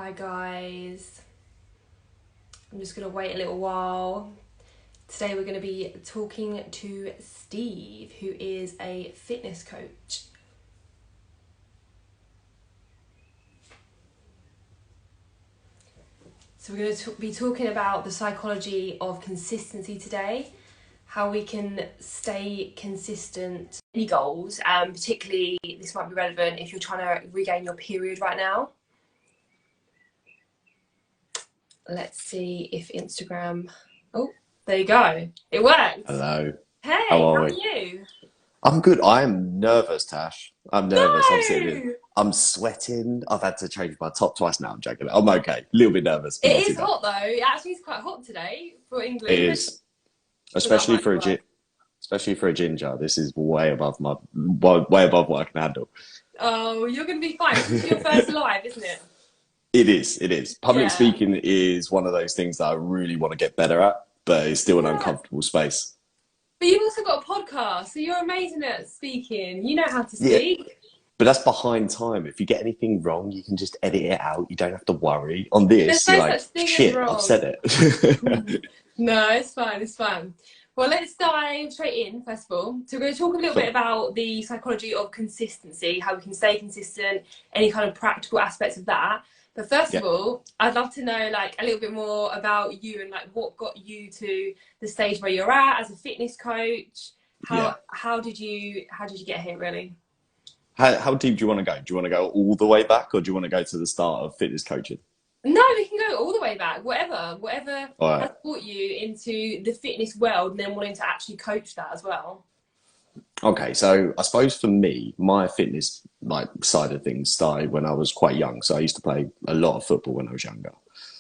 Hi guys, I'm just going to wait a little while. Today we're going to be talking to Steve, who is a fitness coach. So we're going to be talking about the psychology of consistency today, how we can stay consistent. Any goals, and particularly this might be relevant if you're trying to regain your period right now. Let's see if Instagram... Oh, there you go. It worked. Hello. Hey, How how are are we? you? I'm good. I am nervous, Tash. I'm nervous. I'm sitting in. No! I'm sweating. I've had to change my top twice now. I'm joking. I'm okay. A little bit nervous, but not It too is bad. hot though. It actually is quite hot today for It England. is, So that especially might for be a why. especially for a ginger. This is way above what I can handle. Oh, you're going to be fine. This is your first live, isn't it? It is. It is. Public Yeah. speaking is one of those things that I really want to get better at, but it's still an Yeah. uncomfortable space. But you've also got a podcast, so you're amazing at speaking. You know how to Yeah, speak. but that's behind time. If you get anything wrong, you can just edit it out. You don't have to worry. On There's this, you're no like, such thing as shit, I've wrong. said it. No, it's fine, it's fine. Well, let's dive straight in, first of all. So we're going to talk a little bit Sure. about the psychology of consistency, how we can stay consistent, any kind of practical aspects of that. But first Yeah. of all, I'd love to know like a little bit more about you and like what got you to the stage where you're at as a fitness coach. Yeah. How did you get here really? How deep do you want to go? Do you want to go all the way back, or do you want to go to the start of fitness coaching? No, we can go all the way back. Whatever All has right. brought you into the fitness world and then wanting to actually coach that as well. Okay. So I suppose for me, my fitness like side of things started when I was quite young. So I used to play a lot of football when I was younger.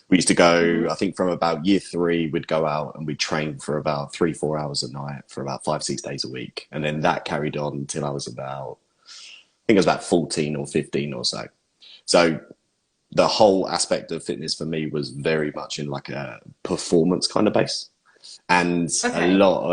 We used to go, Hmm. I think from about year three, we'd go out and we'd train for about 3, 4 hours a night for about 5, 6 days a week. And then that carried on until I was about, I think I was about 14 or 15 or so. So the whole aspect of fitness for me was very much in like a performance kind of base. And Okay. a lot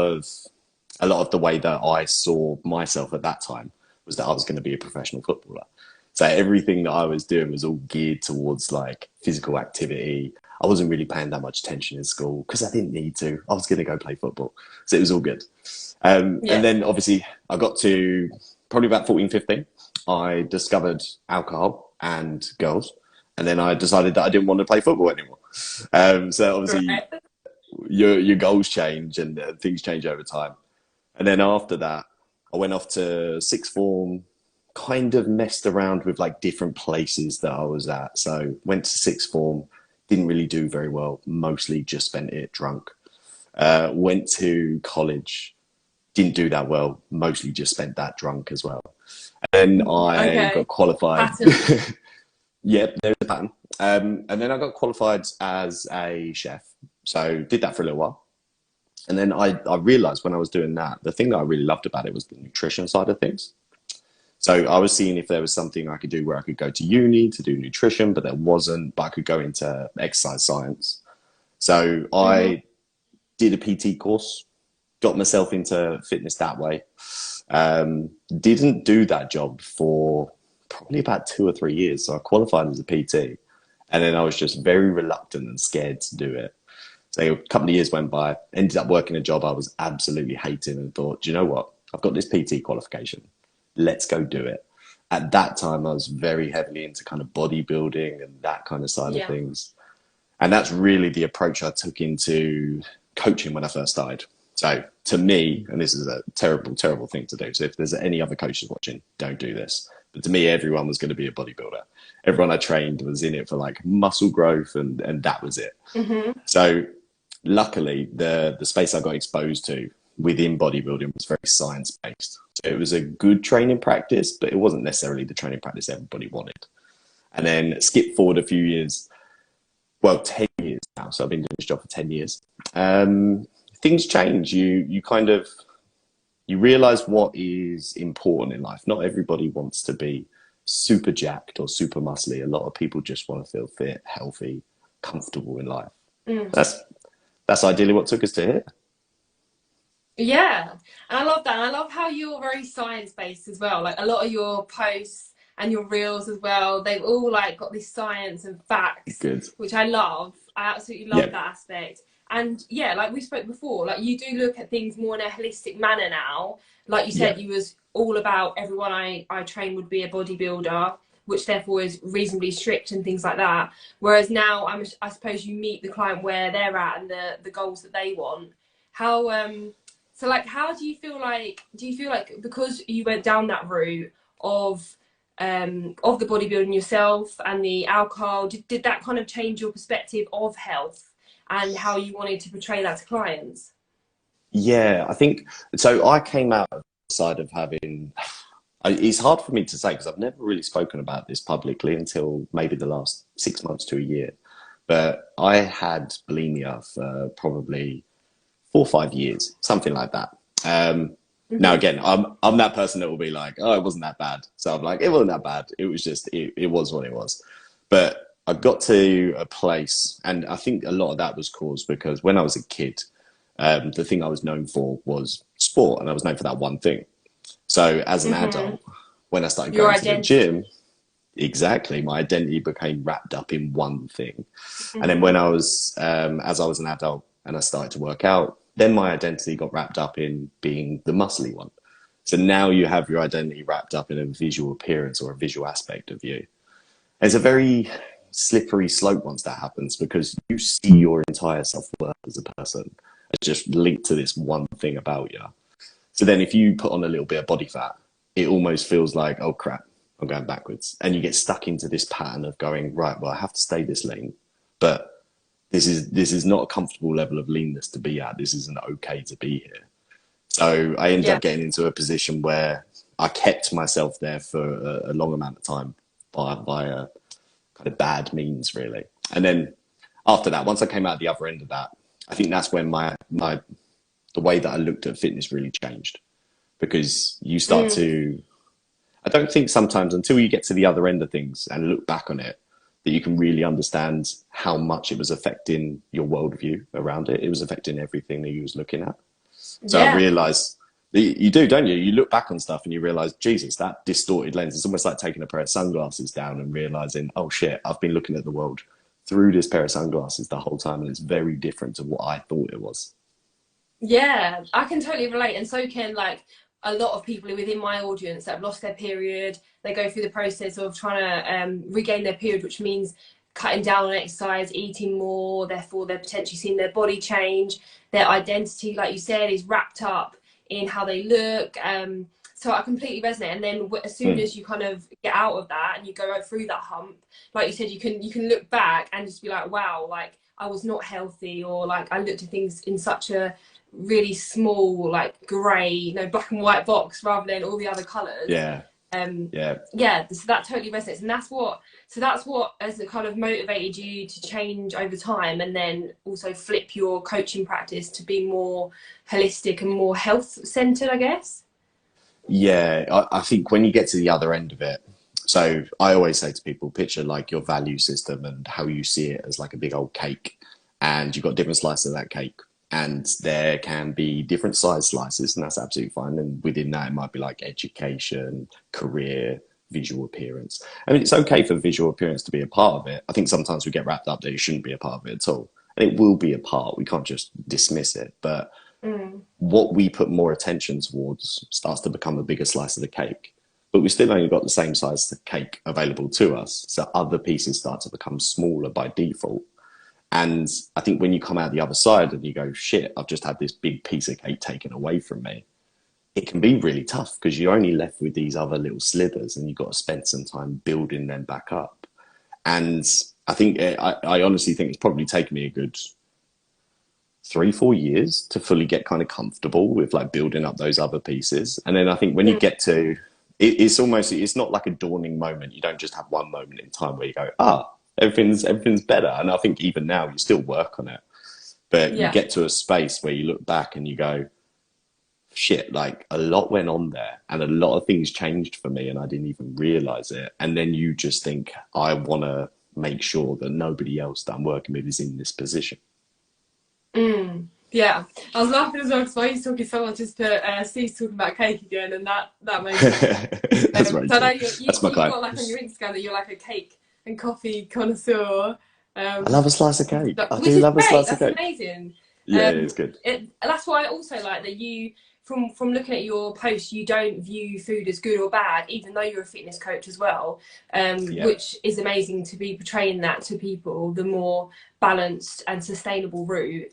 of the way that I saw myself at that time was that I was going to be a professional footballer. So everything that I was doing was all geared towards like physical activity. I wasn't really paying that much attention in school because I didn't need to. I was going to go play football. So it was all good. And Yeah. then obviously I got to probably about 14, 15. I discovered alcohol and girls. And then I decided that I didn't want to play football anymore. So obviously Right. your goals change and things change over time. And then after that, I went off to sixth form, kind of messed around with like different places that I was at. So went to sixth form, didn't really do very well, mostly just spent it drunk. Went to college, didn't do that well, mostly just spent that drunk as well. And then I Okay. got qualified. Pattern. Yep, there's a pattern. And then I got qualified as a chef. So did that for a little while. And then I realized when I was doing that, the thing that I really loved about it was the nutrition side of things. So I was seeing if there was something I could do where I could go to uni to do nutrition, but there wasn't, but I could go into exercise science. So Hmm. I did a PT course, got myself into fitness that way. Didn't do that job for probably about 2 or 3 years. So I qualified as a PT, and then I was just very reluctant and scared to do it. So a couple of years went by, ended up working a job I was absolutely hating, and thought, do you know what? I've got this PT qualification. Let's go do it. At that time, I was very heavily into kind of bodybuilding and that kind of side of Yeah. things. And that's really the approach I took into coaching when I first started. So to me, and this is a terrible, terrible thing to do. So if there's any other coaches watching, don't do this. But to me, everyone was going to be a bodybuilder. Everyone I trained was in it for like muscle growth, and that was it. Hmm. So luckily, the space I got exposed to within bodybuilding was very science based. So it was a good training practice, but it wasn't necessarily the training practice everybody wanted. And then skip forward a few years, well, 10 years now. So I've been doing this job for 10 years. Things change. You kind of, you realize what is important in life. Not everybody wants to be super jacked or super muscly. A lot of people just want to feel fit, healthy, comfortable in life. Mm. That's that's ideally what took us to here. Yeah, and I love that. And I love how you're very science based as well. Like a lot of your posts and your reels as well. They've all like got this science and facts, Good. which I love. I absolutely love Yeah. that aspect. And yeah, like we spoke before, like you do look at things more in a holistic manner now. Like you Yeah. said, you was all about everyone I train would be a bodybuilder, which therefore is reasonably strict and things like that. Whereas now, I suppose you meet the client where they're at and the goals that they want. How so like how do you feel like because you went down that route of the bodybuilding yourself and the alcohol, did that kind of change your perspective of health and how you wanted to portray that to clients? Yeah, I think so. I came out of the side of having. It's hard for me to say because I've never really spoken about this publicly until maybe the last 6 months to a year. But I had bulimia for probably 4 or 5 years, something like that. Now again, I'm that person that will be like, oh, it wasn't that bad. So I'm like, it wasn't that bad. It was just it was what it was. But I got to a place, and I think a lot of that was caused because when I was a kid, the thing I was known for was sport, and I was known for that one thing. So as an adult, when I started Your going to the identity. gym, exactly, my identity became wrapped up in one thing. And then when I was, as I was an adult and I started to work out, then my identity got wrapped up in being the muscly one. So now you have your identity wrapped up in a visual appearance or a visual aspect of you. It's a very slippery slope once that happens because you see your entire self-worth as a person as just linked to this one thing about you. So then if you put on a little bit of body fat, it almost feels like, oh crap, I'm going backwards. And you get stuck into this pattern of going, right, well, I have to stay this lean, but this is not a comfortable level of leanness to be at. This isn't okay to be here. So I ended Yeah. up getting into a position where I kept myself there for a long amount of time via kind of bad means, really. And then after that, once I came out the other end of that, I think that's when the way that I looked at fitness really changed because you start to, I don't think sometimes until you get to the other end of things and look back on it, that you can really understand how much it was affecting your worldview around it. It was affecting everything that you was looking at. So I Yeah. realized you do, don't you? You look back on stuff and you realize, Jesus, that distorted lens. It's almost like taking a pair of sunglasses down and realizing, oh shit, I've been looking at the world through this pair of sunglasses the whole time and it's very different to what I thought it was. Yeah, I can totally relate, and so can like a lot of people within my audience that have lost their period. They go through the process of trying to regain their period, which means cutting down on exercise, eating more. Therefore, they're potentially seeing their body change. Their identity, like you said, is wrapped up in how they look. So I completely resonate. And then as soon as you kind of get out of that and you go through that hump, like you said, you can look back and just be like, wow, like I was not healthy, or like I looked at things in such a really small, like grey, black and white box rather than all the other colours. Yeah. Yeah. Yeah, so that totally resonates, and that's what has kind of motivated you to change over time, and then also flip your coaching practice to be more holistic and more health centered, I guess. Yeah, I think when you get to the other end of it, so I always say to people, picture like your value system and how you see it as like a big old cake, and you've got different slices of that cake, and there can be different size slices, and that's absolutely fine. And within that, it might be like education, career, visual appearance. I mean, it's okay for visual appearance to be a part of it. I think sometimes we get wrapped up that it shouldn't be a part of it at all, and it will be a part. We can't just dismiss it, but what we put more attention towards starts to become a bigger slice of the cake. But we still only got the same size of cake available to us. So other pieces start to become smaller by default. And I think when you come out the other side and you go, shit, I've just had this big piece of cake taken away from me, it can be really tough because you're only left with these other little slivers and you've got to spend some time building them back up. And I think, I honestly think it's probably taken me a good 3 or 4 years to fully get kind of comfortable with like building up those other pieces. And then I think when you get to it's not like a dawning moment. You don't just have one moment in time where you go, everything's better. And I think even now you still work on it, but you get to a space where you look back and you go, shit, like a lot went on there and a lot of things changed for me and I didn't even realize it. And then you just think, I want to make sure that nobody else that I'm working with is in this position. Yeah, I was laughing as well because while you were talking, someone just put Steve's talking about cake again, and that made me. That's very So I know true. That's my you've client. got like on your Instagram that you're like a cake and coffee connoisseur, I love a slice of cake. I which do is love a great. slice of That's cake. amazing. Yeah, it's good. That's why I also like that you, from looking at your posts, you don't view food as good or bad, even though you're a fitness coach as well, Yeah. which is amazing to be portraying that to people, the more balanced and sustainable route.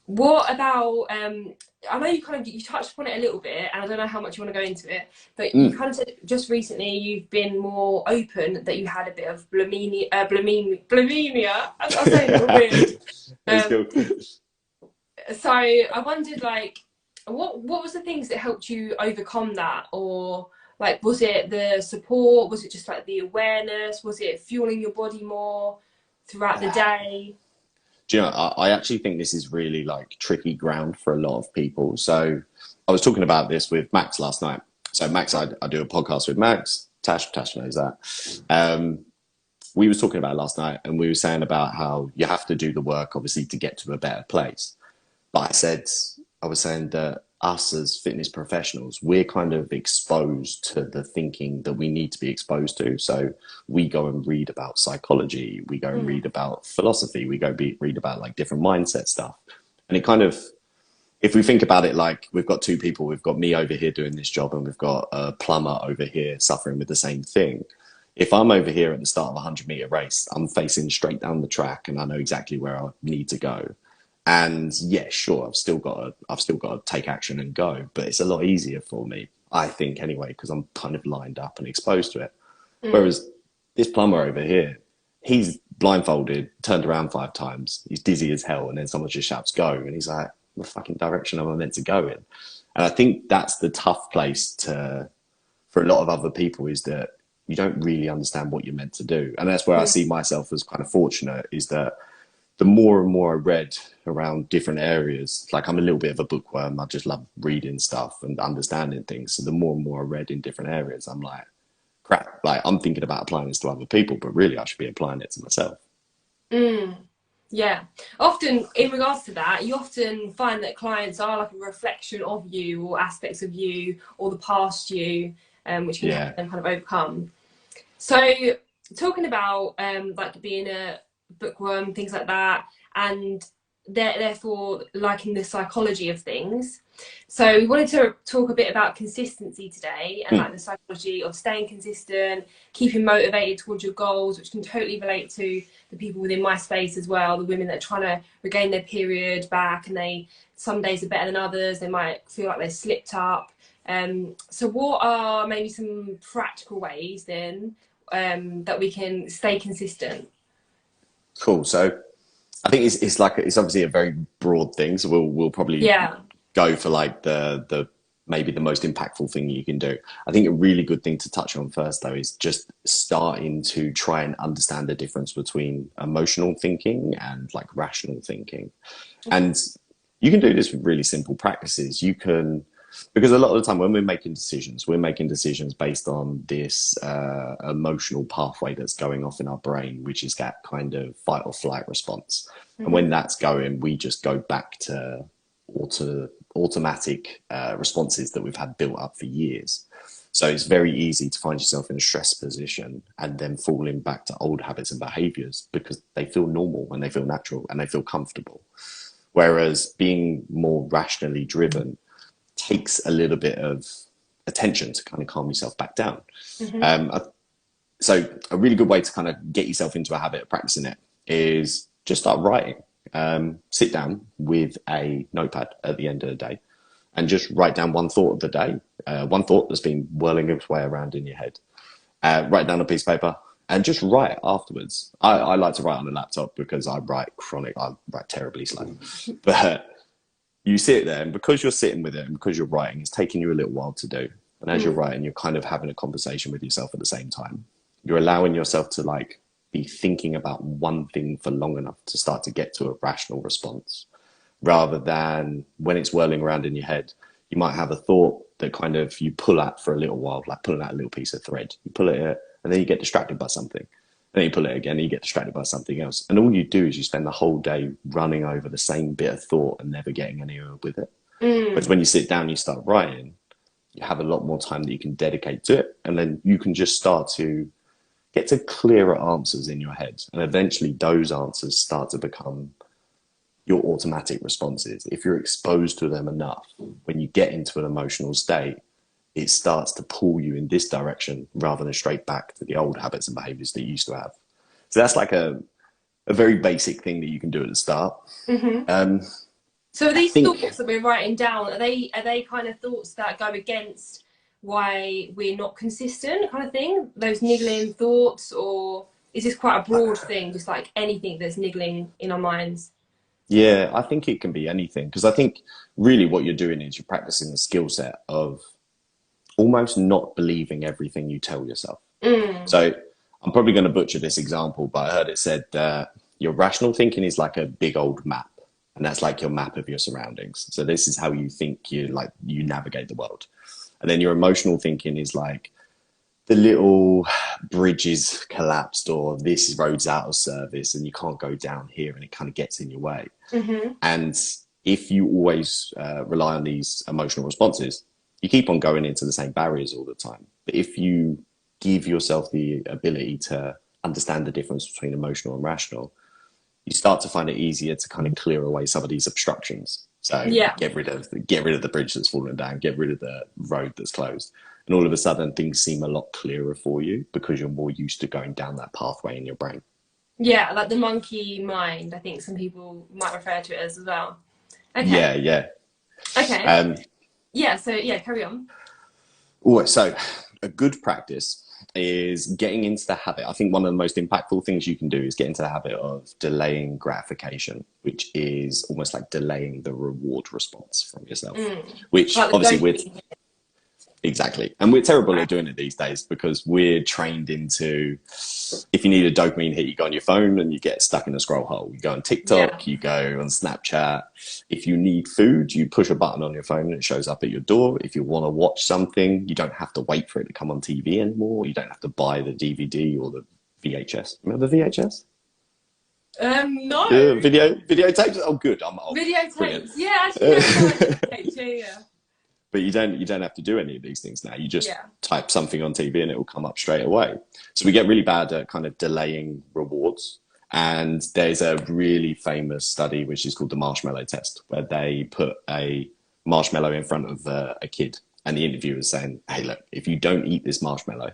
What about I know you touched upon it a little bit, and I don't know how much you want to go into it, but you kind of said just recently you've been more open that you had a bit of bulimia. I'm saying it weird. That's cool. So I wondered, like, what was the things that helped you overcome that, or like, was it the support? Was it just like the awareness? Was it fueling your body more throughout the day? Do you know, I actually think this is really like tricky ground for a lot of people. So I was talking about this with Max last night. So Max, I do a podcast with Max. Tash knows that. We was talking about it last night, and we were saying about how you have to do the work, obviously, to get to a better place. But I was saying that us as fitness professionals, we're kind of exposed to the thinking that we need to be exposed to. So we go and read about psychology, we go and read about philosophy, we go read about like different mindset stuff. And it kind of, if we think about it, like we've got two people, we've got me over here doing this job, and we've got a plumber over here suffering with the same thing. If I'm over here at the start of a 100-meter race, I'm facing straight down the track and I know exactly where I need to go. And yeah, sure, I've still got to take action and go, but it's a lot easier for me, I think, anyway, because I'm kind of lined up and exposed to it. Whereas this plumber over here, he's blindfolded, turned around 5 times, he's dizzy as hell, and then someone just shouts go, and he's like, "What fucking direction am I meant to go in?" And I think that's the tough place for a lot of other people, is that you don't really understand what you're meant to do. And that's where I see myself as kind of fortunate, is that the more and more I read around different areas, like I'm a little bit of a bookworm. I just love reading stuff and understanding things. So the more and more I read in different areas, I'm like, crap, like I'm thinking about applying this to other people, but really I should be applying it to myself. Yeah. Often in regards to that, you often find that clients are like a reflection of you, or aspects of you, or the past you, which can help them kind of overcome. So talking about like being a bookworm, things like that, and therefore liking the psychology of things. So we wanted to talk a bit about consistency today, and like the psychology of staying consistent, keeping motivated towards your goals, which can totally relate to the people within my space as well, the women that are trying to regain their period back, and some days are better than others, they might feel like they're slipped up. So what are maybe some practical ways then that we can stay consistent? Cool. So I think it's obviously a very broad thing. So we'll probably go for like the maybe the most impactful thing you can do. I think a really good thing to touch on first, though, is just starting to try and understand the difference between emotional thinking and like rational thinking. And you can do this with really simple practices. You can, because a lot of the time when we're making decisions based on this emotional pathway that's going off in our brain, which is that kind of fight or flight response. And when that's going, we just go back to automatic responses that we've had built up for years. So it's very easy to find yourself in a stress position and then falling back to old habits and behaviors because they feel normal and they feel natural and they feel comfortable. Whereas being more rationally driven takes a little bit of attention to kind of calm yourself back down. So a really good way to kind of get yourself into a habit of practicing it is just start writing. Sit down with a notepad at the end of the day and just write down one thought of the day, one thought that's been whirling its way around in your head. Write down a piece of paper and just write afterwards. I like to write on a laptop because I write terribly slow. But you sit there, and because you're sitting with it and because you're writing, it's taking you a little while to do. And as you're writing, you're kind of having a conversation with yourself at the same time. You're allowing yourself to like be thinking about one thing for long enough to start to get to a rational response, rather than when it's whirling around in your head, you might have a thought that kind of you pull at for a little while, like pulling out a little piece of thread. You pull it and then you get distracted by something. then you pull it again and you get distracted by something else. And all you do is you spend the whole day running over the same bit of thought and never getting anywhere with it. Whereas when you sit down and you start writing, you have a lot more time that you can dedicate to it. And then you can just start to get to clearer answers in your head. And eventually those answers start to become your automatic responses. If you're exposed to them enough, when you get into an emotional state, it starts to pull you in this direction rather than straight back to the old habits and behaviors that you used to have. So that's like a very basic thing that you can do at the start. So are these thoughts that we're writing down, are they kind of thoughts that go against why we're not consistent kind of thing? Those niggling thoughts, or is this quite a broad thing, just like anything that's niggling in our minds? Yeah, I think it can be anything, because I think really what you're doing is you're practicing the skill set of almost not believing everything you tell yourself. So I'm probably going to butcher this example, but I heard it said that your rational thinking is like a big old map, and that's like your map of your surroundings. So this is how you think you navigate the world. And then your emotional thinking is like the little bridges collapsed, or this road's out of service and you can't go down here, and it kind of gets in your way. And if you always rely on these emotional responses, you keep on going into the same barriers all the time. But if you give yourself the ability to understand the difference between emotional and rational, you start to find it easier to kind of clear away some of these obstructions. So get rid of the bridge that's fallen down, get rid of the road that's closed. And all of a sudden things seem a lot clearer for you because you're more used to going down that pathway in your brain. Yeah, like the monkey mind, I think some people might refer to it as well. Okay. Yeah. Okay. Carry on. So a good practice is getting into the habit. I think one of the most impactful things you can do is get into the habit of delaying gratification, which is almost like delaying the reward response from yourself, which like obviously exactly. And we're terrible at doing it these days because we're trained into, if you need a dopamine hit, you go on your phone and you get stuck in a scroll hole. You go on TikTok, you go on Snapchat. If you need food, you push a button on your phone and it shows up at your door. If you want to watch something, you don't have to wait for it to come on TV anymore. You don't have to buy the DVD or the VHS. Remember the VHS? No. Videotapes? Oh, good. I'm old. Videotapes. Yeah, actually, videotapes. Yeah. But you don't have to do any of these things now. You just type something on TV and it will come up straight away. So we get really bad at kind of delaying rewards. And there's a really famous study, which is called the marshmallow test, where they put a marshmallow in front of a kid. And the interviewer is saying, hey, look, if you don't eat this marshmallow,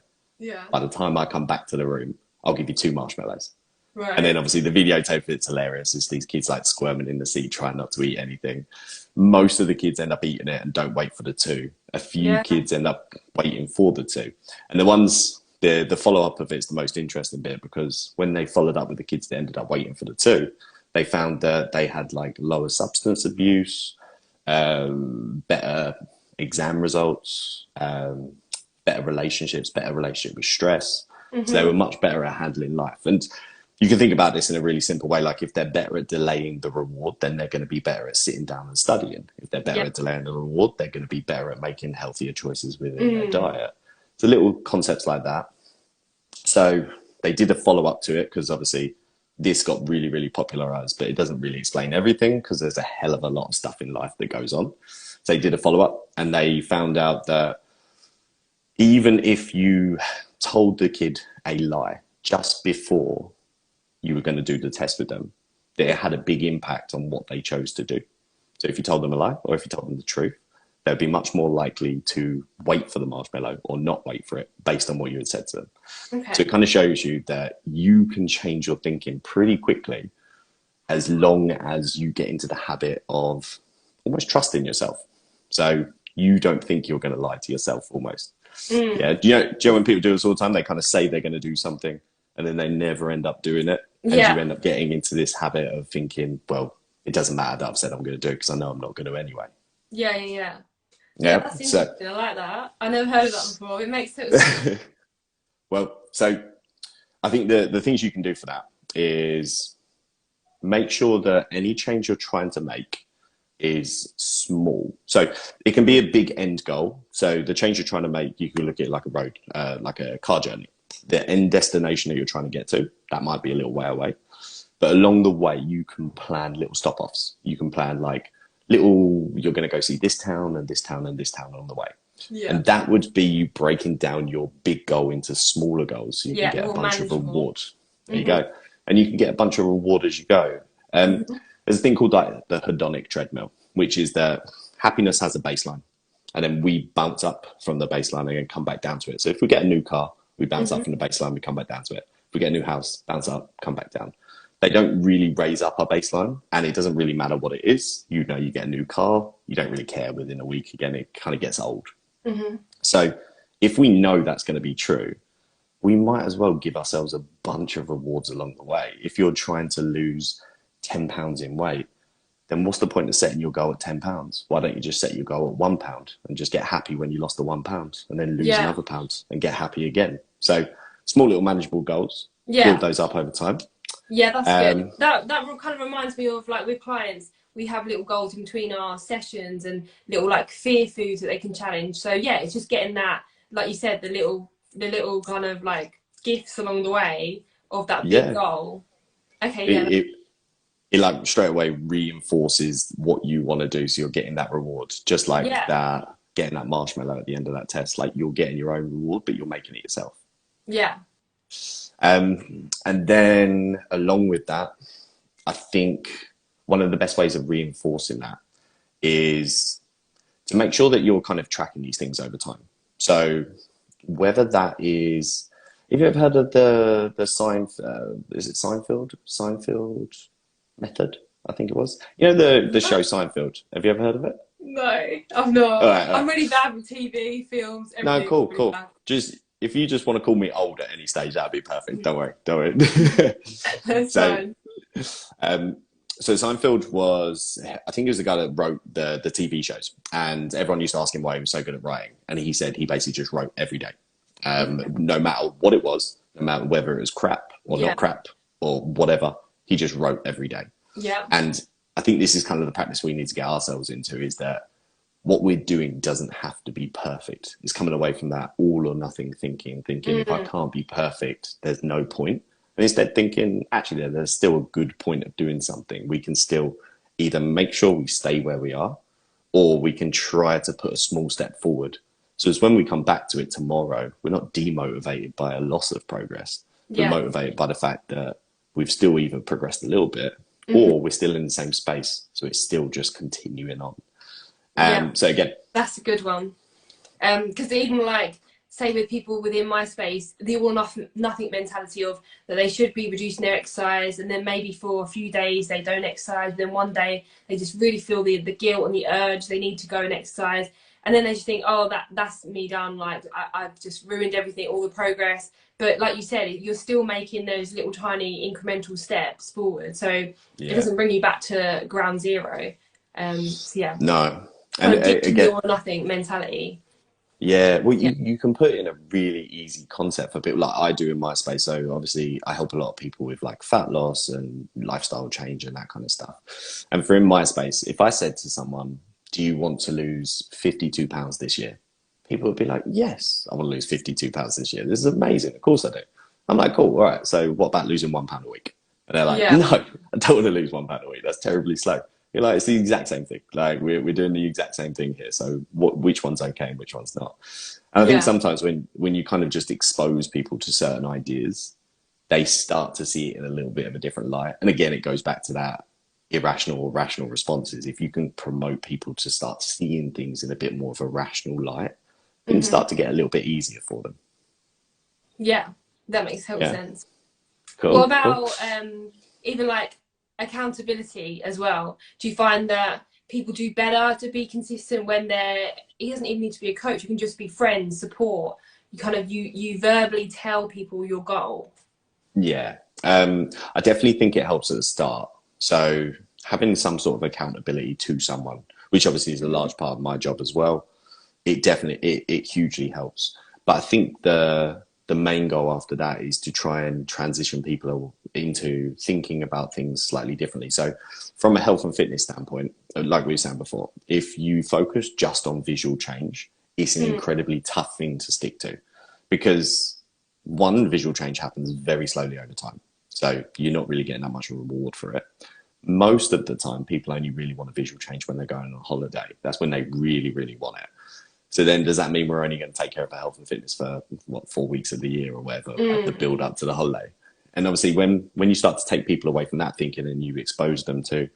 by the time I come back to the room, I'll give you 2 marshmallows. Right. And then obviously the videotape, it's hilarious. It's these kids like squirming in the seat, trying not to eat anything. Most of the kids end up eating it and don't wait for the 2. A few kids end up waiting for the 2. And the follow-up of it's the most interesting bit, because when they followed up with the kids that ended up waiting for the 2, they found that they had like lower substance abuse, better exam results, better relationship with stress. So they were much better at handling life. And you can think about this in a really simple way. Like if they're better at delaying the reward, then they're going to be better at sitting down and studying. If they're better at delaying the reward, they're going to be better at making healthier choices within their diet. So little concepts like that. So they did a follow-up to it, because obviously this got really, really popularized, but it doesn't really explain everything because there's a hell of a lot of stuff in life that goes on. So they did a follow-up and they found out that even if you told the kid a lie just before you were going to do the test with them, that it had a big impact on what they chose to do. So if you told them a lie or if you told them the truth, they'd be much more likely to wait for the marshmallow or not wait for it based on what you had said to them. Okay. So it kind of shows you that you can change your thinking pretty quickly as long as you get into the habit of almost trusting yourself. So you don't think you're going to lie to yourself almost. Yeah. Do you know when people do this all the time? They kind of say they're going to do something and then they never end up doing it. And you end up getting into this habit of thinking, well, it doesn't matter that I've said I'm going to do it because I know I'm not going to anyway. Yeah, that's interesting. I like that. I never heard of that before. It makes sense. Well, so I think the things you can do for that is make sure that any change you're trying to make is small. So it can be a big end goal. So the change you're trying to make, you can look at it like a road, like a car journey. the end destination that you're trying to get to, that might be a little way away. But along the way, you can plan little stop-offs. You can plan like you're going to go see this town and this town and this town on the way. Yeah. And that would be you breaking down your big goal into smaller goals. So you can get a bunch of rewards. There you go. And you can get a bunch of reward as you go. There's a thing called like the hedonic treadmill, which is that happiness has a baseline. And then we bounce up from the baseline and come back down to it. So if we get a new car, we bounce up from the baseline, we come back down to it. If we get a new house, bounce up, come back down. They don't really raise up our baseline, and it doesn't really matter what it is. You know, you get a new car, you don't really care within a week. Again, it kind of gets old. So if we know that's going to be true, we might as well give ourselves a bunch of rewards along the way. If you're trying to lose 10 pounds in weight, then what's the point of setting your goal at 10 pounds? Why don't you just set your goal at 1 pound and just get happy when you lost the 1 pound, and then lose another pound and get happy again? So small little manageable goals, build those up over time. Yeah, that's good. That kind of reminds me of like with clients, we have little goals in between our sessions and little like fear foods that they can challenge. So yeah, it's just getting that, like you said, the little kind of like gifts along the way of that big goal. Okay, it like straight away reinforces what you want to do, so you're getting that reward, just like that, getting that marshmallow at the end of that test. Like you're getting your own reward, but you're making it yourself. And then along with that, I think one of the best ways of reinforcing that is to make sure that you're kind of tracking these things over time. So whether that is, have you ever heard of the is it Seinfeld method? I think it was. You know, the show Seinfeld. Have you ever heard of it? No, I've not. I'm really bad with TV, films, everything. No, cool. Bad. Just, if you just want to call me old at any stage, that'd be perfect. Don't worry. That's fine. So Seinfeld was, I think he was the guy that wrote the TV shows, and everyone used to ask him why he was so good at writing. And he said he basically just wrote every day. No matter what it was, no matter whether it was crap or not crap or whatever, he just wrote every day. Yeah. And I think this is kind of the practice we need to get ourselves into, is that what we're doing doesn't have to be perfect. It's coming away from that all or nothing thinking if I can't be perfect, there's no point. And instead thinking, actually, there's still a good point of doing something. We can still either make sure we stay where we are, or we can try to put a small step forward. So it's when we come back to it tomorrow, we're not demotivated by a loss of progress. We're motivated by the fact that we've still either progressed a little bit, or we're still in the same space. So it's still just continuing on. So again, that's a good one. Because even like, say with people within my space, the all or nothing mentality of that they should be reducing their exercise, and then maybe for a few days they don't exercise, and then one day they just really feel the guilt and the urge they need to go and exercise, and then they just think, oh, that's me done, like I've just ruined everything, all the progress. But like you said, you're still making those little tiny incremental steps forward, so it doesn't bring you back to ground zero. No. And again, the all or nothing mentality. Yeah, well, you can put in a really easy concept for people, like I do in my space. So obviously I help a lot of people with like fat loss and lifestyle change and that kind of stuff. And for in my space, if I said to someone, do you want to lose 52 pounds this year? People would be like, yes, I want to lose 52 pounds this year. This is amazing. Of course I do. I'm like, cool. All right. So what about losing £1 a week? And they're like, no, I don't want to lose £1 a week. That's terribly slow. You're like, it's the exact same thing. Like we're doing the exact same thing here. So which one's okay and which one's not? And I think sometimes when you kind of just expose people to certain ideas, they start to see it in a little bit of a different light. And again, it goes back to that irrational or rational responses. If you can promote people to start seeing things in a bit more of a rational light, things start to get a little bit easier for them. Yeah, that makes total sense. Cool. What about even like accountability as well? Do you find that people do better to be consistent when it doesn't even need to be a coach, you can just be friends, support, you verbally tell people your goal? I definitely think it helps at the start. So having some sort of accountability to someone, which obviously is a large part of my job as well, it hugely helps. But I think the main goal after that is to try and transition people into thinking about things slightly differently. So from a health and fitness standpoint, like we were saying before, if you focus just on visual change, it's an incredibly tough thing to stick to, because one, visual change happens very slowly over time. So you're not really getting that much reward for it. Most of the time, people only really want a visual change when they're going on holiday. That's when they really, really want it. So then does that mean we're only going to take care of our health and fitness for, what, 4 weeks of the year or whatever, like the build up to the holiday? And obviously when you start to take people away from that thinking and you expose them to,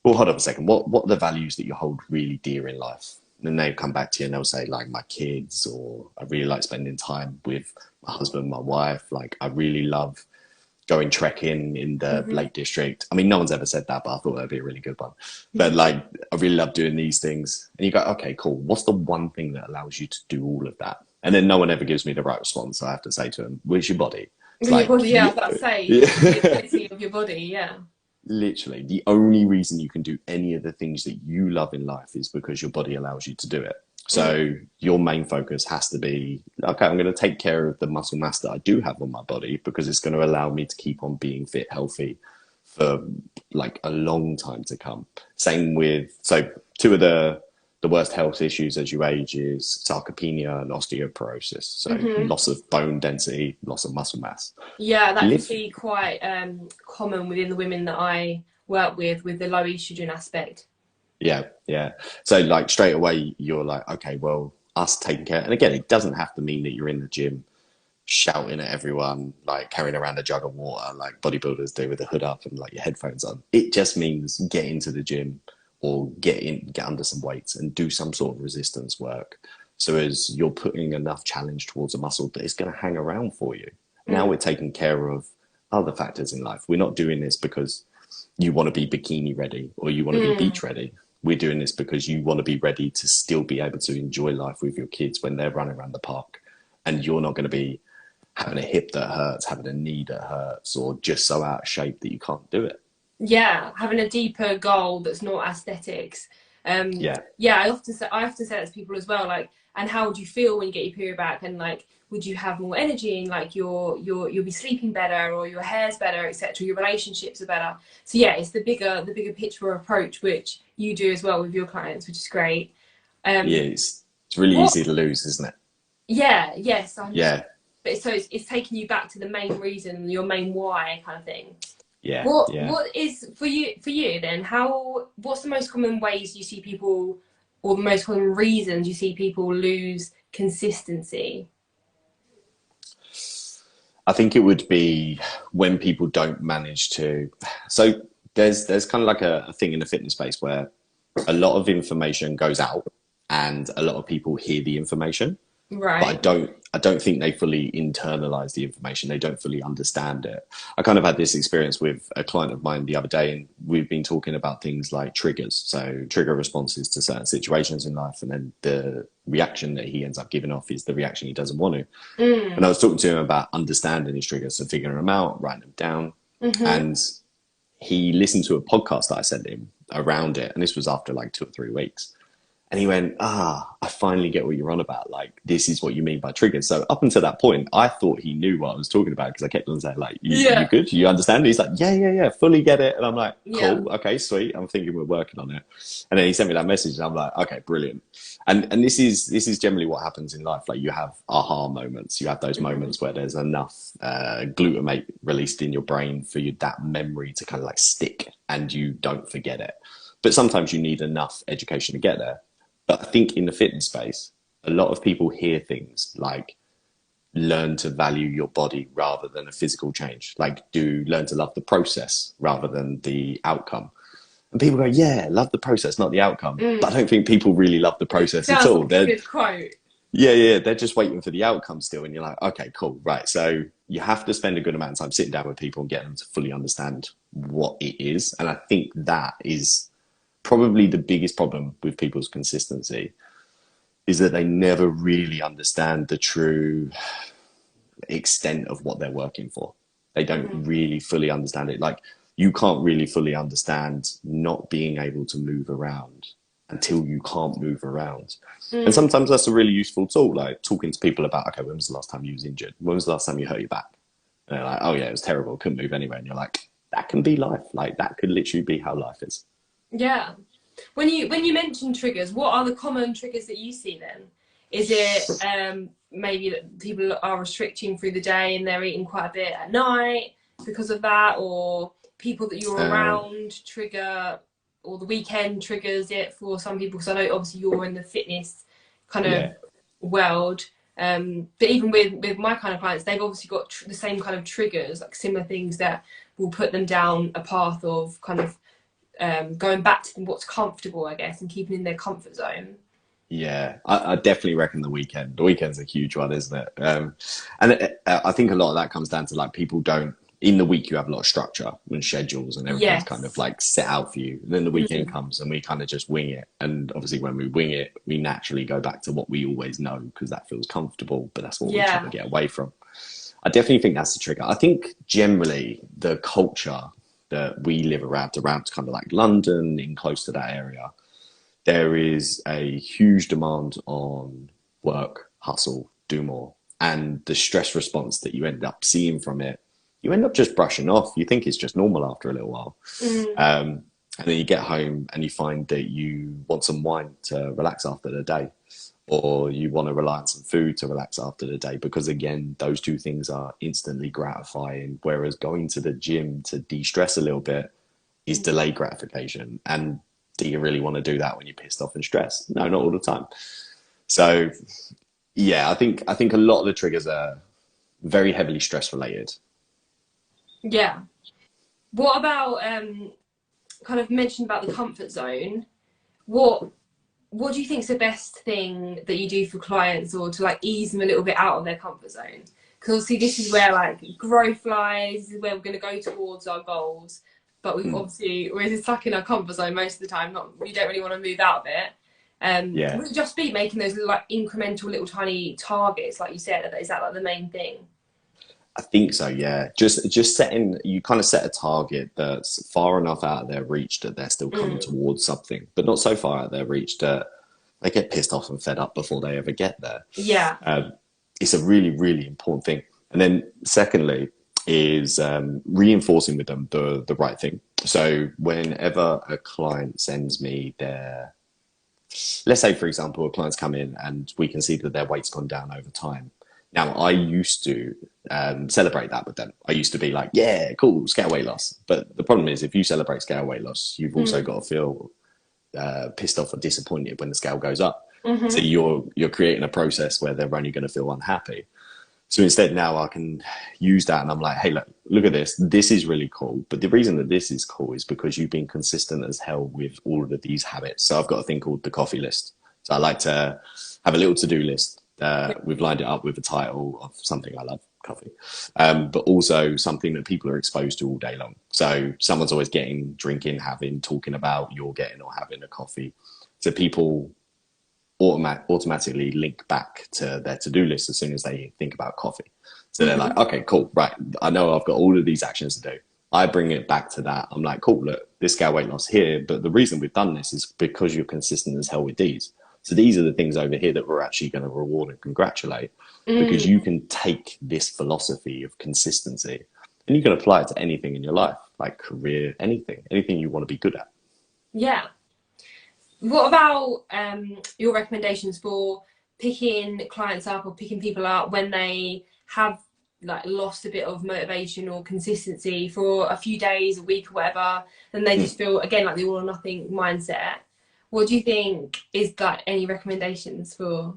well, hold up a second, what are the values that you hold really dear in life? And then they come back to you and they'll say, like, my kids, or I really like spending time with my husband, my wife. Like, I really love going trekking in the Lake District. I mean, no one's ever said that, but I thought that'd be a really good one. But like, I really love doing these things. And you go, okay, cool. What's the one thing that allows you to do all of that? And then no one ever gives me the right response. So I have to say to them, where's your body? It's Your like, body, yeah, I was about to say, the ability of your body, yeah. Literally, the only reason you can do any of the things that you love in life is because your body allows you to do it. So your main focus has to be, okay, I'm going to take care of the muscle mass that I do have on my body because it's going to allow me to keep on being fit, healthy for like a long time to come. Same with, so two of the worst health issues as you age is sarcopenia and osteoporosis. So loss of bone density, loss of muscle mass. Yeah, that can be quite common within the women that I work with the low estrogen aspect. Yeah. So like straight away, you're like, okay, well, us taking care. And again, it doesn't have to mean that you're in the gym shouting at everyone, like carrying around a jug of water, like bodybuilders do with the hood up and like your headphones on. It just means get into the gym or get under some weights and do some sort of resistance work. So as you're putting enough challenge towards a muscle that it's going to hang around for you. Now we're taking care of other factors in life. We're not doing this because you want to be bikini ready or you want to be beach ready. We're doing this because you want to be ready to still be able to enjoy life with your kids when they're running around the park, and you're not going to be having a hip that hurts, having a knee that hurts, or just so out of shape that you can't do it. Yeah, having a deeper goal that's not aesthetics. Yeah, I often say that to people as well, like, and how would you feel when you get your period back, and like, would you have more energy, and like you'll be sleeping better, or your hair's better, etc. Your relationships are better. So yeah, it's the bigger picture approach, which you do as well with your clients, which is great. It's really easy to lose, isn't it? Yeah, yes, 100%. Yeah. But so it's taking you back to the main reason, your main why kind of thing. Yeah. What is for you then? What's the most common ways you see people, or the most common reasons you see people lose consistency? I think it would be when people don't manage to. So there's kind of like a thing in the fitness space where a lot of information goes out and a lot of people hear the information. Right. But I don't think they fully internalize the information. They don't fully understand it. I kind of had this experience with a client of mine the other day, and we've been talking about things like triggers. So trigger responses to certain situations in life, and then the reaction that he ends up giving off is the reaction he doesn't want to. And I was talking to him about understanding his triggers, so figuring them out, writing them down. And he listened to a podcast that I sent him around it. And this was after like 2 or 3 weeks. And he went, I finally get what you're on about. Like, this is what you mean by triggers. So up until that point, I thought he knew what I was talking about because I kept on saying, like, you good? You understand? And he's like, yeah, fully get it. And I'm like, cool, okay, sweet. I'm thinking we're working on it. And then he sent me that message and I'm like, okay, brilliant. And this is generally what happens in life. Like, you have aha moments. You have those moments where there's enough glutamate released in your brain for that memory to kind of like stick and you don't forget it. But sometimes you need enough education to get there. But I think in the fitness space, a lot of people hear things like learn to value your body rather than a physical change. Like learn to love the process rather than the outcome. And people go, yeah, love the process, not the outcome. But I don't think people really love the process at all. Like a good quote. Yeah, they're just waiting for the outcome still. And you're like, okay, cool, right. So you have to spend a good amount of time sitting down with people and get them to fully understand what it is. And I think that is probably the biggest problem with people's consistency, is that they never really understand the true extent of what they're working for. They don't really fully understand it. Like, you can't really fully understand not being able to move around until you can't move around. And sometimes that's a really useful tool, like talking to people about, okay, when was the last time you was injured? When was the last time you hurt your back? And they're like, oh yeah, it was terrible, couldn't move anywhere. And you're like, that can be life. Like, that could literally be how life is. Yeah. When you mention triggers, what are the common triggers that you see then? Is it maybe that people are restricting through the day and they're eating quite a bit at night because of that, or people that you're around trigger, or the weekend triggers it for some people? Because I know obviously you're in the fitness kind of world, but even with my kind of clients, they've obviously got the same kind of triggers, like similar things that will put them down a path of kind of going back to what's comfortable, I guess, and keeping in their comfort zone. Yeah, I definitely reckon the weekend. The weekend's a huge one, isn't it? I think a lot of that comes down to like people don't. In the week, you have a lot of structure and schedules, and everything's kind of like set out for you. And then the weekend comes, and we kind of just wing it. And obviously, when we wing it, we naturally go back to what we always know because that feels comfortable. But that's what we try to get away from. I definitely think that's the trigger. I think generally the culture that we live around kind of like London, in close to that area, there is a huge demand on work, hustle, do more. And the stress response that you end up seeing from it, you end up just brushing off. You think it's just normal after a little while. And then you get home and you find that you want some wine to relax after the day, or you want to rely on some food to relax after the day, because again, those two things are instantly gratifying. Whereas going to the gym to de-stress a little bit is delayed gratification. And do you really want to do that when you're pissed off and stressed? No, not all the time. So yeah, I think a lot of the triggers are very heavily stress related. Yeah. What about kind of mentioned about the comfort zone? What do you think is the best thing that you do for clients, or to like ease them a little bit out of their comfort zone? Because obviously this is where like growth lies, this is where we're going to go towards our goals. But we've obviously, we're stuck in our comfort zone most of the time. We don't really want to move out of it. Would it just be making those like incremental little tiny targets, like you said? Is that like the main thing? I think so, yeah. Just setting, you kind of set a target that's far enough out of their reach that they're still coming towards something, but not so far out of their reach that they get pissed off and fed up before they ever get there. Yeah. It's a really, really important thing. And then secondly is reinforcing with them the right thing. So whenever a client sends me their, let's say, for example, a client's come in and we can see that their weight's gone down over time. Now, I used to celebrate that with them. I used to be like, yeah, cool, scale weight loss. But the problem is, if you celebrate scale weight loss, you've also got to feel pissed off or disappointed when the scale goes up. So you're creating a process where they're only going to feel unhappy. So instead, now I can use that, and I'm like, hey, look at this. This is really cool. But the reason that this is cool is because you've been consistent as hell with all of these habits. So I've got a thing called the coffee list. So I like to have a little to-do list. We've lined it up with a title of something I love, coffee, but also something that people are exposed to all day long. So someone's always getting, drinking, having, talking about, you're getting or having a coffee. So people automatically link back to their to-do list as soon as they think about coffee. So they're like, okay, cool, right. I know I've got all of these actions to do. I bring it back to that. I'm like, cool, look, this scale weight loss here. But the reason we've done this is because you're consistent as hell with these. So these are the things over here that we're actually going to reward and congratulate, because you can take this philosophy of consistency and you can apply it to anything in your life, like career, anything you want to be good at. Yeah. What about your recommendations for picking clients up or picking people up when they have like lost a bit of motivation or consistency for a few days, a week or whatever, and they just feel again like the all or nothing mindset? What do you think is like any recommendations for?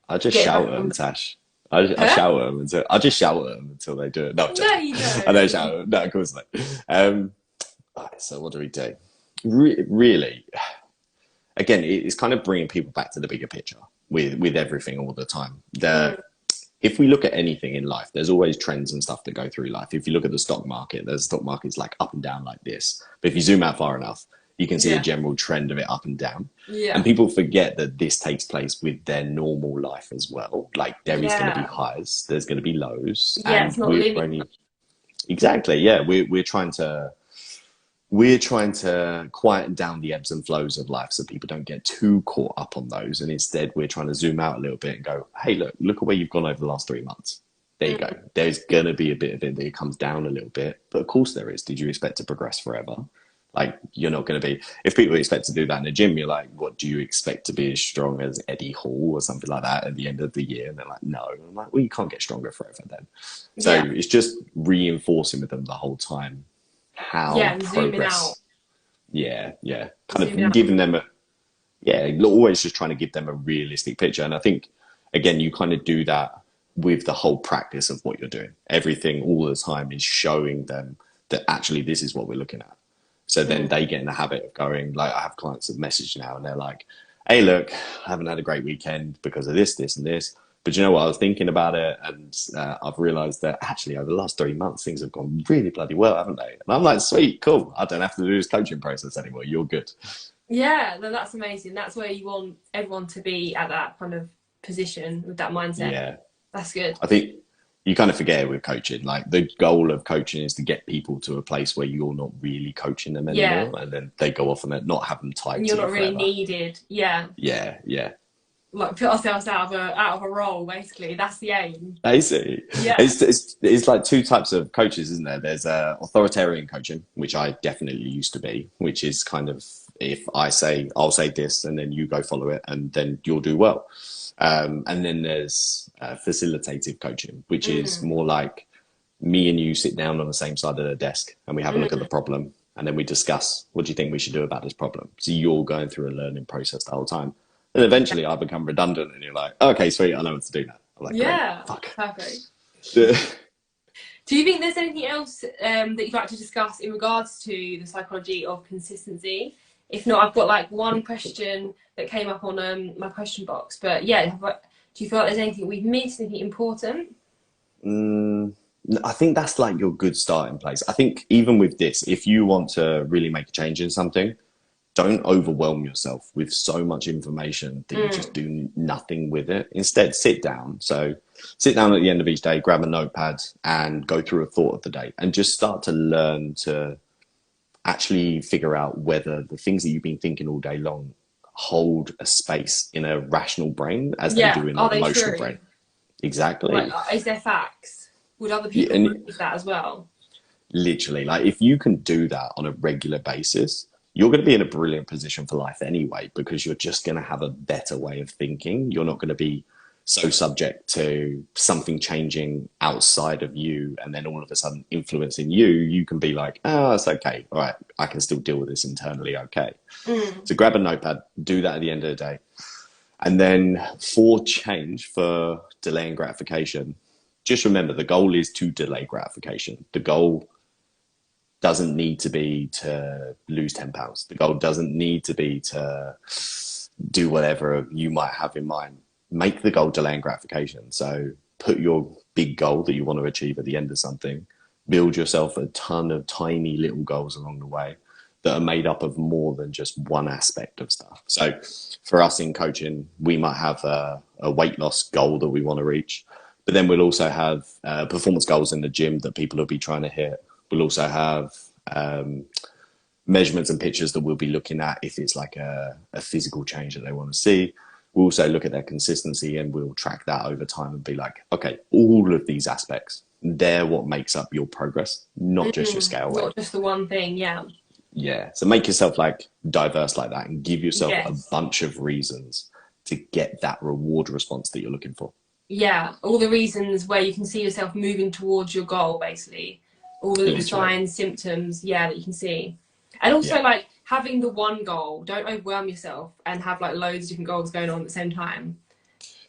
I just shout at them, Tash. I shout at them until I just shout at them until they do it. No, you don't. I don't shout at them. No, of course not. So what do we do? Really, again, it's kind of bringing people back to the bigger picture with everything all the time. If we look at anything in life, there's always trends and stuff that go through life. If you look at the stock market, the stock market's like up and down like this. But if you zoom out far enough, you can see a general trend of it up and down. And people forget that this takes place with their normal life as well. Like there is going to be highs, there's going to be lows. And it's not linear. Exactly. Yeah. We're trying to quieten down the ebbs and flows of life so people don't get too caught up on those. And instead we're trying to zoom out a little bit and go, hey, look at where you've gone over the last 3 months. There you go. There's going to be a bit of it that comes down a little bit, but of course there is. Did you expect to progress forever? Like, you're not going to be, if people expect to do that in the gym, you're like, what, do you expect to be as strong as Eddie Hall or something like that at the end of the year? And they're like, no. And I'm like, well, you can't get stronger forever then. So Yeah. it's just reinforcing with them the whole time Yeah, how and zooming out. progress, yeah, kind Zooming of out. giving them a, yeah, always just trying to give them a realistic picture. And I think, again, you kind of do that with the whole practice of what you're doing. Everything all the time is showing them that actually this is what we're looking at. So then they get in the habit of going, like, I have clients that message now and they're like, hey, look, I haven't had a great weekend because of this, this, and this. But you know what? I was thinking about it, and I've realized that actually over the last 3 months, things have gone really bloody well, haven't they? And I'm like, sweet, cool. I don't have to do this coaching process anymore. You're good. Yeah, no, that's amazing. That's where you want everyone to be at that kind of position with that mindset. Yeah. That's good. I think you kind of forget with coaching, like the goal of coaching is to get people to a place where you're not really coaching them anymore. Yeah. And then they go off and not have them tied And to you're you not really forever. needed. Yeah. Yeah, yeah. Like put ourselves out of a role, basically. That's the aim. I see. Yeah. It's like two types of coaches, isn't there? There's authoritarian coaching, which I definitely used to be, which is kind of, if I say, I'll say this and then you go follow it and then you'll do well. And then there's facilitative coaching, which is more like me and you sit down on the same side of the desk and we have a look at the problem and then we discuss, what do you think we should do about this problem? So you're going through a learning process the whole time. And eventually I become redundant and you're like, okay, sweet, I know what to do now. I'm like, Yeah. great, fuck. Perfect. Do you think there's anything else that you'd like to discuss in regards to the psychology of consistency? If not, I've got like one question that came up on my question box. But yeah, do you feel like there's anything we've missed, anything important? I think that's like your good starting place. I think even with this, if you want to really make a change in something, don't overwhelm yourself with so much information that you just do nothing with it. Instead, sit down. So sit down at the end of each day, grab a notepad and go through a thought of the day and just start to learn to actually figure out whether the things that you've been thinking all day long hold a space in a rational brain as they do in an emotional brain. Exactly. Like, is there facts? Would other people believe that as well? Literally, like if you can do that on a regular basis, you're going to be in a brilliant position for life anyway, because you're just going to have a better way of thinking. You're not going to be so subject to something changing outside of you and then all of a sudden influencing you. You can be like, oh, it's okay. All right, I can still deal with this internally. Okay. So grab a notepad, do that at the end of the day. And then for change, for delaying gratification, just remember the goal is to delay gratification. The goal doesn't need to be to lose 10 pounds. The goal doesn't need to be to do whatever you might have in mind. Make the goal delaying gratification. So put your big goal that you want to achieve at the end of something, build yourself a ton of tiny little goals along the way that are made up of more than just one aspect of stuff. So for us in coaching, we might have a weight loss goal that we want to reach, but then we'll also have performance goals in the gym that people will be trying to hit. We'll also have measurements and pictures that we'll be looking at if it's like a physical change that they want to see. We'll also look at their consistency and we'll track that over time and be like, okay, all of these aspects, they're what makes up your progress, not just your scale weight. Not just the one thing, yeah. Yeah. So make yourself like diverse like that and give yourself a bunch of reasons to get that reward response that you're looking for. Yeah. All the reasons where you can see yourself moving towards your goal, basically. All the little signs, symptoms, that you can see. And also like having the one goal, don't overwhelm yourself and have like loads of different goals going on at the same time.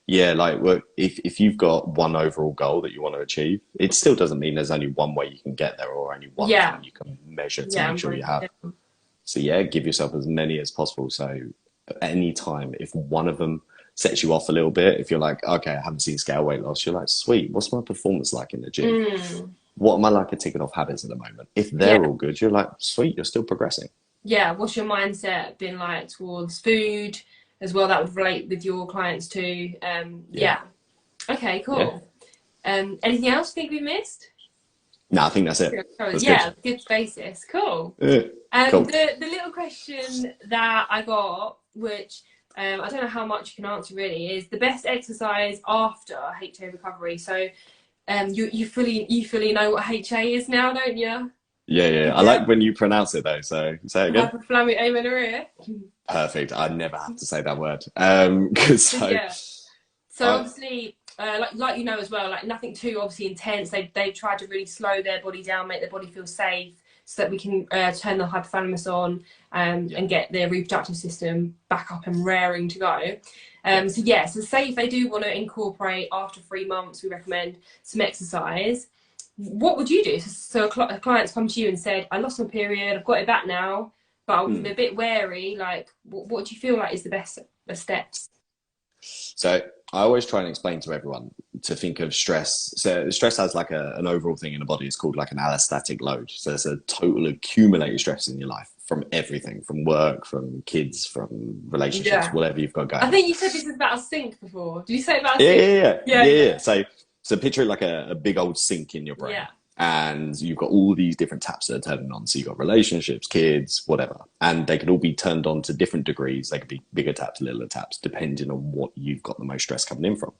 Yeah, like if you've got one overall goal that you want to achieve, it still doesn't mean there's only one way you can get there or only one thing you can measure to make sure you have. So give yourself as many as possible. So at any time, if one of them sets you off a little bit, if you're like, okay, I haven't seen scale weight loss, you're like, sweet, what's my performance like in the gym? What am I like at ticking off habits at the moment? If they're all good, you're like, sweet, you're still progressing. Yeah. What's your mindset been like towards food as well? That would relate with your clients too. Okay, cool. Anything else you think we missed? No, I think that's it. Good basis. Cool. Cool. The little question that I got, which I don't know how much you can answer really, is the best exercise after HA recovery. So you fully know what HA is now, don't you? Yeah. I like when you pronounce it though. So say it again. Hypothalamic amenorrhea. Perfect. I never have to say that word. So So yeah. So I, obviously, like you know as well, like nothing too obviously intense. They try to really slow their body down, make their body feel safe, so that we can turn the hypothalamus on and get their reproductive system back up and raring to go. So say if they do want to incorporate after 3 months, we recommend some exercise. What would you do? So a client's come to you and said, I lost my period, I've got it back now, but I'm a bit wary. Like, what do you feel like is the best steps? So I always try and explain to everyone to think of stress. So stress has like an overall thing in the body. It's called like an allostatic load. So it's a total accumulated stress in your life from everything, from work, from kids, from relationships, whatever you've got going. I think you said this is about a sink before. Did you say about a sink? sink? Yeah. So picture it like a big old sink in your brain. Yeah. And you've got all these different taps that are turning on. So you've got relationships, kids, whatever. And they can all be turned on to different degrees. They could be bigger taps, littler taps, depending on what you've got the most stress coming in from.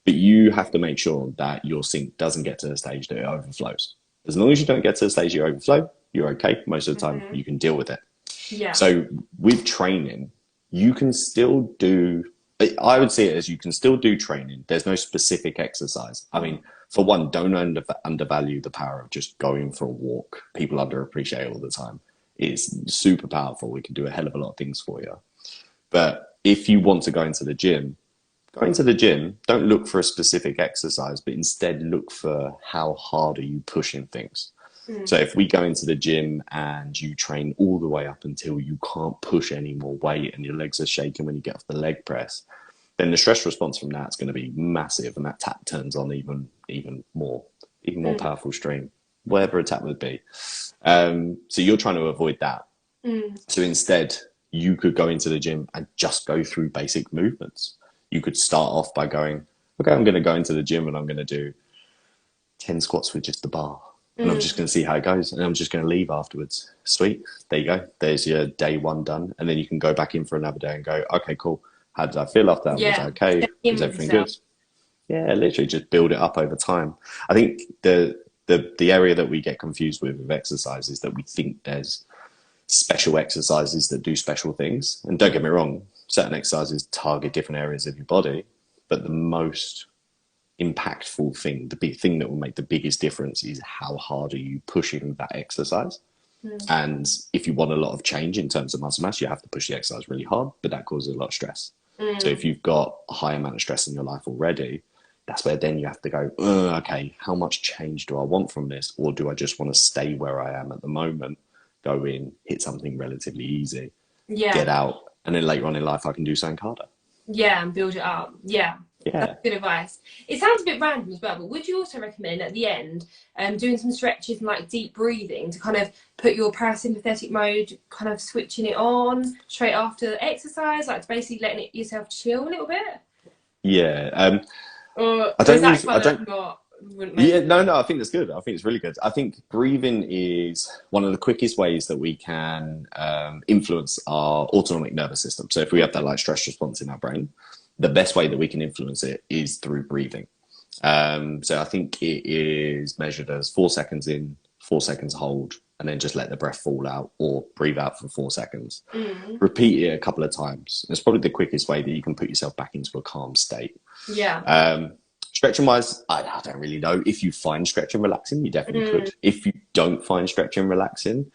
But you have to make sure that your sink doesn't get to the stage that it overflows. As long as you don't get to the stage you overflow, you're okay. Most of the time, you can deal with it. Yeah. So with training, you can still do, I would see it as you can still do training. There's no specific exercise. I mean, for one, don't undervalue the power of just going for a walk. People underappreciate all the time. It's super powerful. We can do a hell of a lot of things for you. But if you want to go into the gym, don't look for a specific exercise, but instead look for how hard are you pushing things. So if we go into the gym and you train all the way up until you can't push any more weight and your legs are shaking when you get off the leg press, then the stress response from that is going to be massive, and that tap turns on even more powerful stream, whatever a tap would be. So you're trying to avoid that. So instead, you could go into the gym and just go through basic movements. You could start off by going, okay, I'm going to go into the gym and I'm going to do 10 squats with just the bar. And I'm just going to see how it goes. And I'm just going to leave afterwards. Sweet. There you go. There's your day one done. And then you can go back in for another day and go, okay, cool. How did I feel after that? Was I okay? Was everything good? Yeah, literally just build it up over time. I think the area that we get confused with exercise is that we think there's special exercises that do special things. And don't get me wrong, certain exercises target different areas of your body. But the most impactful thing, the big thing that will make the biggest difference is how hard are you pushing that exercise. And if you want a lot of change in terms of muscle mass, you have to push the exercise really hard, but that causes a lot of stress. So if you've got a high amount of stress in your life already, that's where then you have to go, okay, how much change do I want from this? Or do I just want to stay where I am at the moment, go in, hit something relatively easy, get out, and then later on in life I can do something harder. Yeah, and build it up. Yeah. That's good advice. It sounds a bit random as well, but would you also recommend at the end doing some stretches and like deep breathing to kind of put your parasympathetic mode, kind of switching it on straight after the exercise, like basically letting yourself chill a little bit? Yeah. Or I is don't. that not? No. I think that's good. I think it's really good. I think breathing is one of the quickest ways that we can influence our autonomic nervous system. So if we have that like stress response in our brain, the best way that we can influence it is through breathing. So I think it is measured as 4 seconds in, 4 seconds hold, and then just let the breath fall out, or breathe out for 4 seconds. Repeat it a couple of times. It's probably the quickest way that you can put yourself back into a calm state. Stretching wise, I don't really know. If you find stretching relaxing, you definitely could. If you don't find stretching relaxing,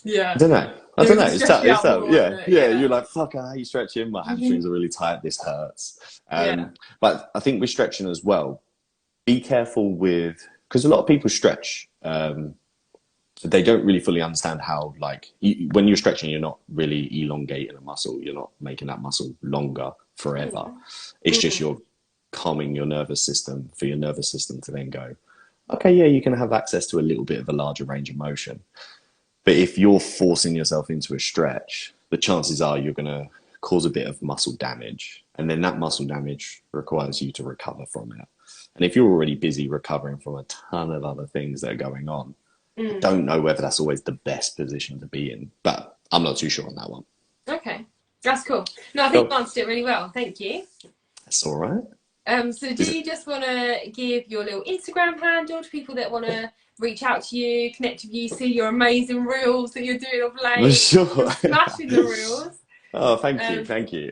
I don't know. It's tough. Yeah. You're like, fuck, I hate stretching. My hamstrings are really tight. This hurts. But I think with stretching as well, be careful with, because a lot of people stretch. They don't really fully understand how, like, when you're stretching, you're not really elongating a muscle. You're not making that muscle longer forever. It's just you're calming your nervous system for your nervous system to then go, okay, yeah, you can have access to a little bit of a larger range of motion. But if you're forcing yourself into a stretch, the chances are you're going to cause a bit of muscle damage. And then that muscle damage requires you to recover from it. And if you're already busy recovering from a ton of other things that are going on, I don't know whether that's always the best position to be in. But I'm not too sure on that one. Okay, that's cool. No, I think you answered it really well. Thank you. That's all right. So do you just want to give your little Instagram handle to people that want to reach out to you, connect with you, see your amazing reels that you're doing of For late? You're sure. smashing the reels. Oh, thank you, Um, thank you.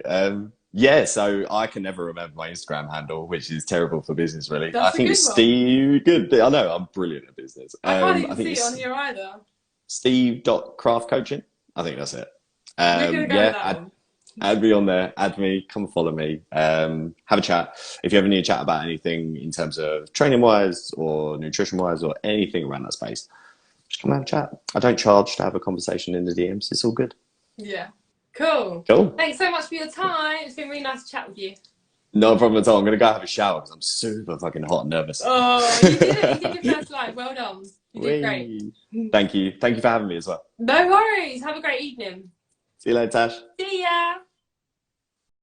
Yeah, so I can never remember my Instagram handle, which is terrible for business, really. I that's a think good it's one. Steve. Good. I know I'm brilliant at business. I can't I even think see it on it's here either. Steve.craftcoaching. I think that's it. We're gonna go with Yeah, that one. add me on there. Add me. Come follow me. Have a chat. If you ever need to chat about anything in terms of training wise or nutrition wise or anything around that space, just come have a chat. I don't charge to have a conversation in the DMs. It's all good. Yeah. Cool. Cool. Thanks so much for your time. It's been really nice to chat with you. No problem at all. I'm going to go have a shower because I'm super fucking hot and nervous. Oh, you did it. You did your first live. Well done. You did great. Whee. Thank you. Thank you for having me as well. No worries. Have a great evening. See you later, Tash. See ya.